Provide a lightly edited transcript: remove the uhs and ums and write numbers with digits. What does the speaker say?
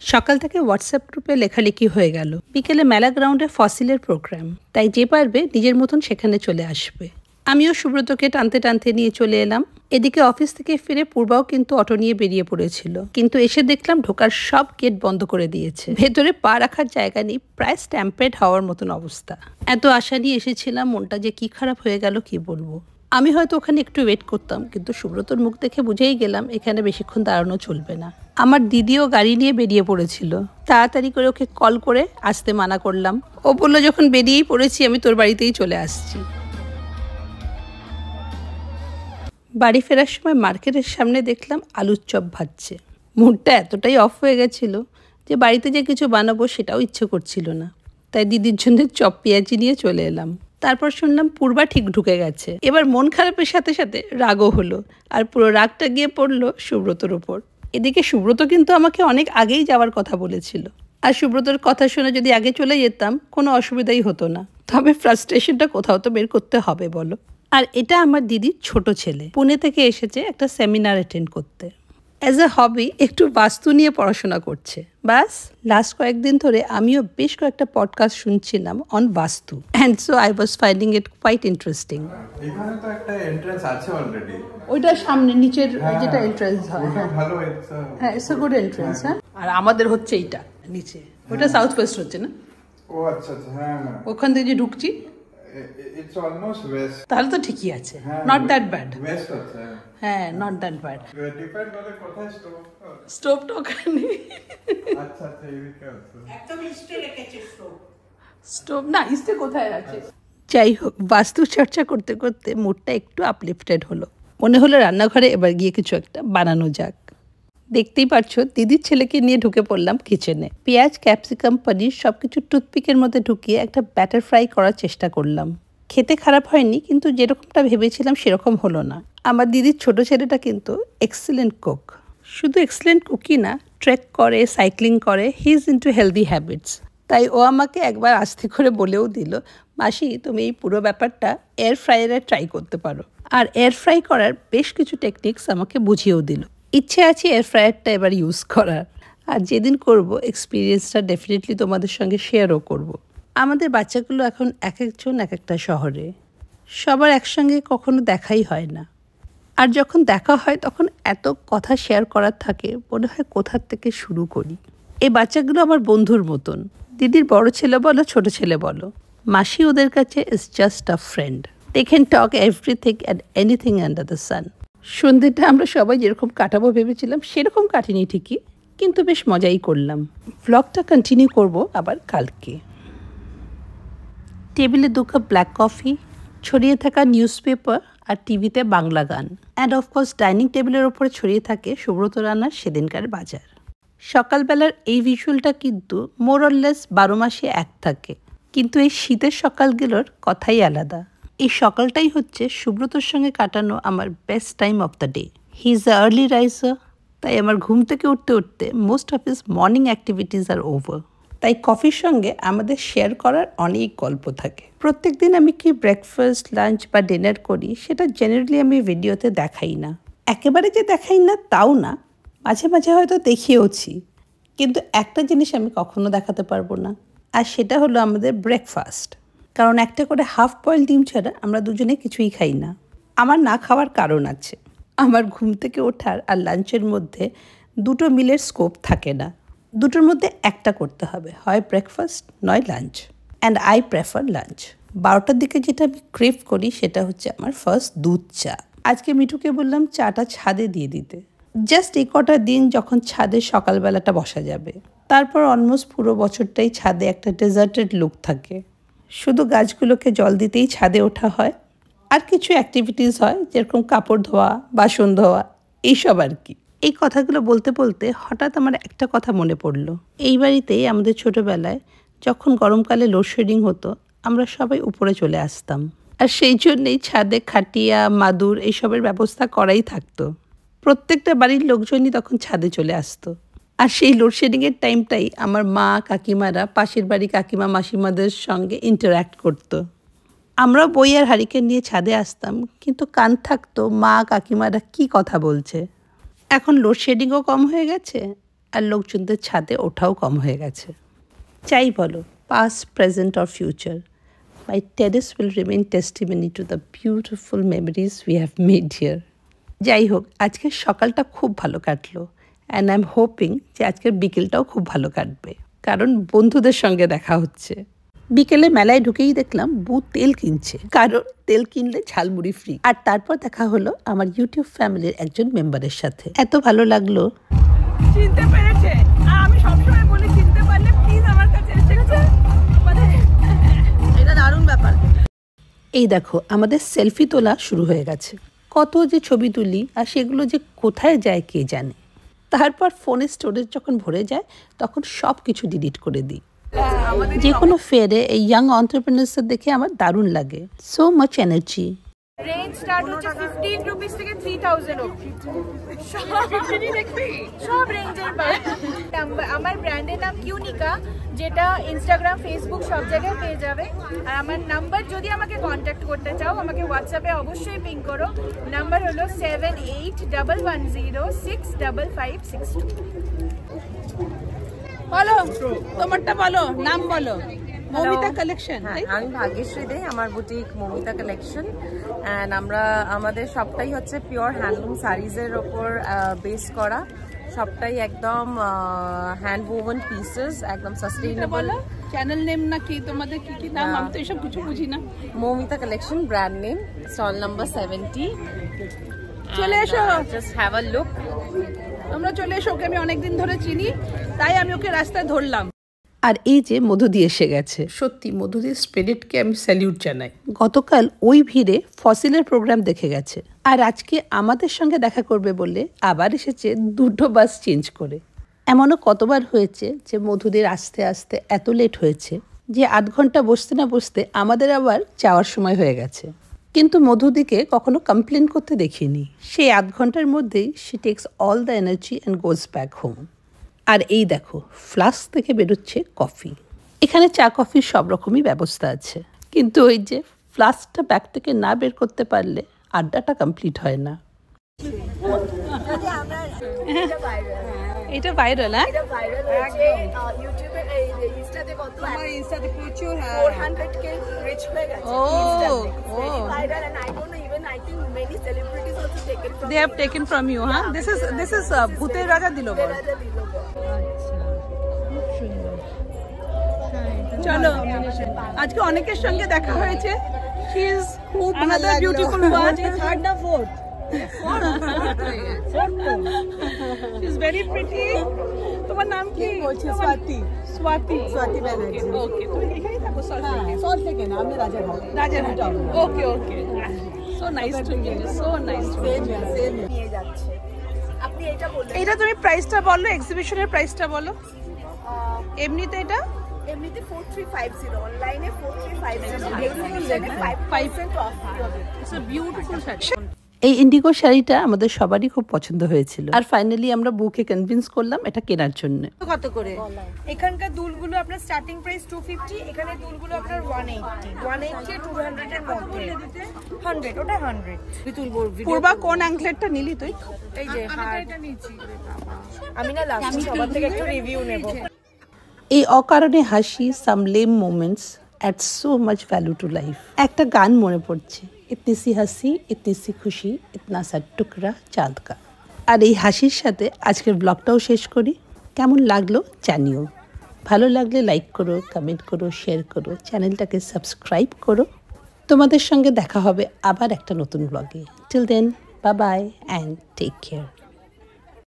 সকাল থেকে হোয়াটসঅ্যাপ গ্রুপে লেখালেখি হয়ে গেল। বিকেলে মেলা গ্রাউন্ডে ফসিলের প্রোগ্রাম, তাই যে পারবে নিজের মতন সেখানে চলে আসবে। আমিও সুব্রতকে টানতে টানতে নিয়ে চলে এলাম। এদিকে অফিস থেকে ফিরে পূর্বাও কিন্তু অটো নিয়ে বেরিয়ে পড়েছিল, কিন্তু এসে দেখলাম ঢোকার সব গেট বন্ধ করে দিয়েছে। ভেতরে পা রাখার জায়গা নেই, প্রায় স্ট্যাম্পেড হওয়ার মতন অবস্থা। এত আশা নিয়ে এসেছিলাম, মনটা যে কি খারাপ হয়ে গেল কি বলবো। আমি হয়তো ওখানে একটু ওয়েট করতাম, কিন্তু সুব্রতর মুখ দেখে বুঝেই গেলাম এখানে বেশিক্ষণ দাঁড়ানো চলবে না। আমার দিদিও গাড়ি নিয়ে বেরিয়ে পড়েছিল। তাড়াতাড়ি করে ওকে কল করে আসতে মানা করলাম। ও বললো, যখন বেরিয়েই পড়েছি আমি তোর বাড়িতেই চলে আসছি। বাড়ি ফেরার সময় মার্কেটের সামনে দেখলাম আলুর চপ ভাজছে। মুডটা এতটাই অফ হয়ে গেছিল যে বাড়িতে যে কিছু বানাবো সেটাও ইচ্ছে করছিল না। তাই দিদির জন্য চপ পেঁয়াজি নিয়ে চলে এলাম। তারপর শুনলাম পূর্বা ঠিক ঢুকে গেছে। এবার মন খারাপের সাথে সাথে রাগও হলো, আর পুরো রাগটা গিয়ে পড়লো সুব্রতর ওপর। এদিকে সুব্রত কিন্তু আমাকে অনেক আগেই যাওয়ার কথা বলেছিল, আর সুব্রতর কথা শুনে যদি আগে চলে যেতাম কোনো অসুবিধাই হতো না। তবে ফ্রাস্ট্রেশনটা কোথাও তো বের করতে হবে বলো। আর এটা আমার দিদির ছোট ছেলে, পুনে থেকে এসেছে একটা সেমিনার অ্যাটেন্ড করতে। অ্যাজ এ হবি একটু বাস্তু নিয়ে পড়াশোনা করছে। বাস লাস্ট কয়েকদিন ধরে আমিও বেশ কয়েকটা পডকাস্ট শুনছিলাম on vastu, and so I was finding it quite interesting. এখানে তো একটা এন্ট্রান্স আছে অলরেডি। ওইটার সামনে নিচের যেটা এন্ট্রান্স হয়, ভালো, হ্যাঁ ইটস আ গুড এন্ট্রান্স। হ্যাঁ, আর আমাদের হচ্ছে এইটা নিচে, ওটা সাউথ ওয়েস্ট হচ্ছে না? ও আচ্ছা আচ্ছা, হ্যাঁ হ্যাঁ, ওখান থেকে যে ঢুকছি ইটস অলমোস্ট ওয়েস্ট। তাহলে তো ঠিকই আছে, নট দ্যাট ব্যাড। ওয়েস্ট হচ্ছে, হ্যাঁ, নট দ্যাট ব্যাড। ডিপেন্ড করে কোথায় স্টোভটা ওখানে। আচ্ছা আচ্ছা, এইদিকে আছে একদম ইস্টে রেখেছে স্টোভ না, ইস্টে কোথায় আছে? যাই হোক, বাস্তু চর্চা করতে করতে মুডটা একটু আপলিফটেড হলো। মনে হলো রান্নাঘরে এবার গিয়ে কিছু একটা বানানো যাক। দেখতেই পারছো, দিদির ছেলেকে নিয়ে ঢুকে পড়লাম কিচেনে। পেঁয়াজ, ক্যাপসিকাম, পনির সবকিছু টুথপিকের মধ্যে ঢুকিয়ে একটা ব্যাটার ফ্রাই করার চেষ্টা করলাম। খেতে খারাপ হয়নি, কিন্তু যেরকমটা ভেবেছিলাম সেরকম হলো না। আমার দিদির ছোট ছেলেটা কিন্তু এক্সেলেন্ট কুক। শুধু এক্সেলেন্ট কুকই না, ট্রেক করে, সাইক্লিং করে, he is into healthy habits. তাই ও আমাকে একবার আস্তে করে বলেও দিল, মাসি তুমি এই পুরো ব্যাপারটা এয়ার ফ্রায়ারে ট্রাই করতে পারো। আর এয়ার ফ্রাই করার বেশ কিছু টেকনিক্স আমাকে বুঝিয়েও দিল। ইচ্ছে আছে এয়ার ফ্রায়ারটা এবার ইউজ করার, আর যেদিন করব এক্সপিরিয়েন্সটা ডেফিনেটলি তোমাদের সঙ্গে শেয়ারও করব। আমাদের বাচ্চাগুলো এখন এক একজন এক একটা শহরে, সবার একসঙ্গে কখনো দেখাই হয় না। আর যখন দেখা হয় তখন এত কথা শেয়ার করার থাকে, মনে হয় কোথার থেকে শুরু করি। এই বাচ্চাগুলো আমার বন্ধুর মতন। দিদির বড় ছেলে বলো, ছোট ছেলে বলো, মাসি ওদের কাছে is just a friend. They can talk everything and anything under the sun. সন্ধ্যেটা আমরা সবাই যেরকম কাটাবো ভেবেছিলাম সেরকম কাটিনি ঠিকই, কিন্তু বেশ মজাই করলাম। ভ্লগটা কন্টিনিউ করব আবার কালকে। টেবিলে 2 কাপ ব্ল্যাক কফি, ছড়িয়ে থাকা নিউজ পেপার আর টিভিতে বাংলা গান, অ্যান্ড অফকোর্স ডাইনিং টেবিলের ওপরে ছড়িয়ে থাকে সুব্রত রান্নার সেদিনকার বাজার। সকালবেলার এই ভিজুয়ালটা কিন্তু মোর অর লেস 12 মাসে এক থাকে, কিন্তু এই শীতের সকালগুলোর কথাই আলাদা। এই সকালটাই হচ্ছে সুব্রতর সঙ্গে কাটানো আমার best time of the day. He is a early riser, তাই আমার ঘুম থেকে উঠতে উঠতে most of his morning activities are over. তাই কফির সঙ্গে আমাদের শেয়ার করার অনেক গল্প থাকে। প্রত্যেক দিন আমি কি ব্রেকফাস্ট, লাঞ্চ বা ডিনার করি সেটা জেনারেলি আমি ভিডিওতে দেখাই না। একেবারে যে দেখাই না তাও না, মাঝে মাঝে হয়তো দেখিয়েওছি, কিন্তু একটা জিনিস আমি কখনো দেখাতে পারবো না, আর সেটা হলো আমাদের ব্রেকফাস্ট। কারণ একটা করে হাফ বয়েল ডিম ছাড়া আমরা দুজনে কিছুই খাই না। আমার না খাওয়ার কারণ আছে। আমার ঘুম থেকে ওঠার আর লাঞ্চের মধ্যে 2টো মিলের স্কোপ থাকে না। দুটোর মধ্যে একটা করতে হবে, হয় ব্রেকফাস্ট নয় lunch, and I prefer lunch. 12টার দিকে যেটা আমি ক্রেভ করি সেটা হচ্ছে আমার ফার্স্ট দুধ চা। আজকে মিঠুকে বললাম চাটা ছাদে দিয়ে দিতে, জাস্ট এই কটা দিন যখন ছাদে সকালবেলাটা বসা যাবে। তারপর অলমোস্ট পুরো বছরটাই ছাদে একটা ডেজার্টেড লুক থাকে। শুধু গাছগুলোকে জল দিতেই ছাদে ওঠা হয়, আর কিছু অ্যাক্টিভিটিস হয় যেরকম কাপড় ধোয়া, বাসন ধোয়া, এইসব আর কি। এই কথাগুলো বলতে বলতে হঠাৎ আমার একটা কথা মনে পড়লো। এই বাড়িতেই আমাদের ছোটোবেলায় যখন গরমকালে লোডশেডিং হতো, আমরা সবাই উপরে চলে আসতাম, আর সেই জন্যেই ছাদে খাটিয়া, মাদুর এইসবের ব্যবস্থা করাই থাকতো। প্রত্যেকটা বাড়ির লোকজনই তখন ছাদে চলে আসতো। আর সেই লোডশেডিংয়ের টাইমটাই আমার মা, কাকিমারা পাশের বাড়ি কাকিমা, মাসিমাদের সঙ্গে ইন্টারঅ্যাক্ট করতো। আমরাও বই আর হারিকেন নিয়ে ছাদে আসতাম, কিন্তু কান থাকতো মা, কাকিমারা কি কথা বলছে। এখন লোডশেডিংও কম হয়ে গেছে, আর লোকজনদের ছাদে ওঠাও কম হয়ে গেছে। যাই বলো, past, present or future, my terrace will remain testimony to the beautiful memories we have made here. যাই হোক, আজকের সকালটা খুব ভালো কাটলো অ্যান্ড আই এম হোপিং যে আজকের বিকেলটাও খুব ভালো কাটবে, কারণ বন্ধুদের সঙ্গে দেখা হচ্ছে। বিকেলে মেলায় ঢুকেই দেখলাম বউ তেল কিনছে, কারণ তেল কিনলে ঝালমুড়ি ফ্রি। আর তারপর দেখা হলো আমার ইউটিউব ফ্যামিলির একজন মেম্বারের সাথে। এত ভালো লাগলো। চিনতে পেরেছে, আমি সবসময় বলি চিনতে পারলে প্লিজ আমার কাছে এসে গেছে, মানে এটা দারুণ ব্যাপার। এই দেখো, আমাদের সেলফি তোলা শুরু হয়ে গেছে। কত যে ছবি তুলি আর সেগুলো যে কোথায় যায় কে জানে। তারপর ফোনের স্টোরেজ যখন ভরে যায় তখন সব কিছু ডিলিট করে দিই। যে কোনো ফেয়ারে এই ইয়াং এন্টারপ্রেনার্সদের দেখে আমার দারুণ লাগে। So much energy. Range start হচ্ছে 15 রুপিস থেকে 3000 অবধি। সব রেঞ্জের পাই। আমার ব্র্যান্ডের নাম কিউনিকা, যেটা ইনস্টাগ্রাম, ফেসবুক সব জায়গায় পেয়ে যাবে। আর আমার নাম্বার, যদি আমাকে কন্ট্যাক্ট করতে চাও আমাকে হোয়াটসঅ্যাপে অবশ্যই পিং করো। নাম্বার হলো 7811065562। বলো তোমারটা, বলো নাম বলো। মৌমিতা কালেকশন। আমি ভাগ্যশ্রী দে, আমার বুটিক মৌমিতা কালেকশন। অ্যান্ড আমরা আমাদের সবটাই হচ্ছে পিওর হ্যান্ডলুম শাড়িজের ওপর বেস করা, সবটাই একদম হ্যান্ড ওভেন পিসেস, একদম সাস্টেইনেবল। চ্যানেল নেম নাকি তোমাদের কি কি নাম? আমি তো এসব কিছু বুঝি না। Moumita collection brand name, stall number 70। চলে এসো, জাস্ট হ্যাভ আ লুক। আমরা চলে এসো, ওকে আমি অনেকদিন ধরে চিনি, তাই আমি ওকে রাস্তায় ধরলাম। আর এই যে মধুদি এসে গেছে। সত্যি মধুদির স্পিরিটকে আমি স্যালিউট জানাই। গতকাল ওই ভিড়ে ফসিলের প্রোগ্রাম দেখে গেছে, আর আজকে আমাদের সঙ্গে দেখা করবে বলে আবার এসেছে দুটো বাস চেঞ্জ করে। এমনও কতবার হয়েছে যে মধুদির আসতে আসতে এত লেট হয়েছে যে 8 ঘন্টা বসতে না বসতে আমাদের আবার যাওয়ার সময় হয়ে গেছে। কিন্তু মধুদিকে কখনো কমপ্লেন করতে দেখিনি। সেই 8 ঘন্টার মধ্যেই she takes all the energy and goes back home. আর এই দেখো, ফ্লাস্ক থেকে বেরোচ্ছে কফি। এখানে চা কফির সব রকমই ব্যবস্থা আছে, কিন্তু ওই যে ফ্লাস্কটা ব্যাগ থেকে না বের করতে পারলে আড্ডাটা কমপ্লিট হয় না। এটা ভাইরাল, হ্যাঁ, এটা ভাইরাল হয়েছে ইউটিউবে, ইনস্টাতে কত, আমার ইনস্টাতে প্রচুর 400k রিচ হয়ে গেছে। ও viral, and I don't know, even I think many celebrities also taken from, they have taken from you, huh? This is ভূতের রাজা দিলবর। চলো, আজকে অনেকের সঙ্গে দেখা হয়েছে। she is খুব another beautiful one, third না fourth, she is very pretty. তোমার নাম কি? স্বাতি। স্বাতি ব্যানার্জি। ওকে, তুমি এখানেই থাকো? সল্ট থেকে না, আমি Rajarhat. Okay okay, so nice to meet you, so nice to meet you. নিয়ে যাচ্ছে। আপনি এটা বললেন, এটা তুমি প্রাইসটা বলো, এক্সিবিশনের প্রাইসটা বলো। এমনিতে এটা এমনিতে 4350, অনলাইনে 4350, 5% অফ হবে। It's a beautiful sari. এই ইন্ডিগো শাড়িটা আমাদের সবারই খুব পছন্দ হয়েছিল, আর ফাইনালি আমরা বুকে কনভিন্স করলাম এটা কেনার জন্য। কত করে? এখানকার দুলগুলো আপনার স্টার্টিং প্রাইস 250, এখানে দুলগুলো আপনার 180 200 এর মধ্যে। 100, ওটা 100 তুলবো। পূর্বা কোন অ্যাঙ্কলেটটা নিলি তুই? এই যে এটা নিয়েছি আমি, না লাস্ট সবার থেকে একটু রিভিউ নেব। এই অকারণে হাসি, some lame moments add so much value to life. একটা গান মনে পড়ছে, ইতনি সি হাসি ইতনি সি খুশি ইতনা সা টুকরা চাঁদ কা। আর এই হাসির সাথে আজকের ব্লগটাও শেষ করি। কেমন লাগলো জানিও। ভালো লাগলে লাইক করো, কমেন্ট করো, শেয়ার করো, চ্যানেলটাকে সাবস্ক্রাইব করো। তোমাদের সঙ্গে দেখা হবে আবার একটা নতুন ব্লগে। Till then, bye bye and take care.